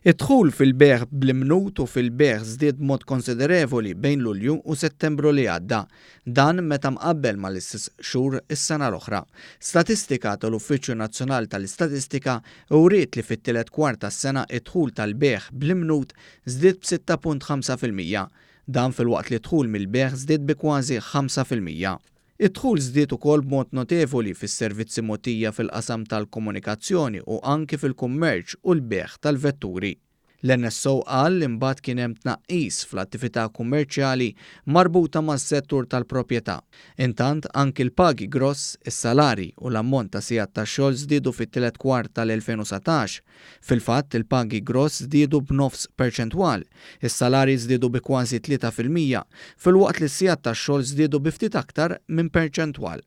Id-dħul fil-beħ bl-imnut u fil-beħ żdied b'mod konsiderevoli bejn Lulju u Settembru li għadda, dan meta mqabbel mal-istess xhur is-sena l-oħra. Statistika tal-Uffiċċju Nazzjonali tal-Istatistika wriet li fit-tielet kwart tas-sena id-dħul tal-beħ bl-imnut żdied b'6.5%, dan filwaqt li d-dħul mill-beħ żdied bi kważi 5%. Id-dħul żdied ukoll b'mod notevoli fis-servizzi mogħtija fil-qasam tal-komunikazzjoni u anki fil-kummerċ u l-beħ tal-vetturi. L-NSO qal li mbagħad kien hemm tnaqqis fl-attività kummerċjali marbuta mas-settur tal-proprjetà. Intant anki l-pagi gross, is-salari u l-ammont ta' sigħat tax-xogħol żdiedu fit-tielet kwart tal-2017. Fil-fatt il-pagi gross żdiedu b'0.5 perċentwal, is-salari żdiedu bi kważi 3%, filwaqt li s-sigħat tax-xogħol żdiedu bi ftit aktar minn perċentwal.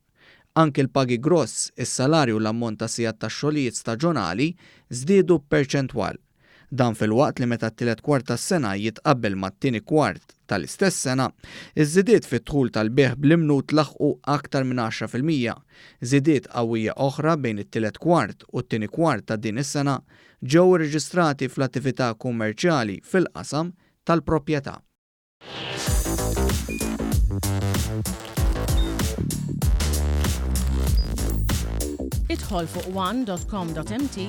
Anke l-pagi gross, is-salari u l-ammont ta' sigħat tax-xogħlijiet staġjonali żdiedu b'perċentwal. Dan filwaqt li meta t-tielet kwart tas-sena jitqabbel mat-tieni kwart tal-istess sena, iż-żidiet fit-dħul tal-beħ bl-imnut laħqu aktar minn 10%. Żidiet qawwija oħra bejn it-tielet kwart u t-tieni kwart ta' din is-sena ġew irreġistrati fl-attività kummerċjali fil-qasam tal-proprjetà. Idħol fuq one.com.mt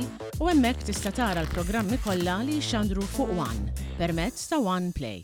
u hemmhekk tista' tara l-programmi kollha li jxandru fuq One permezz ta' One Play.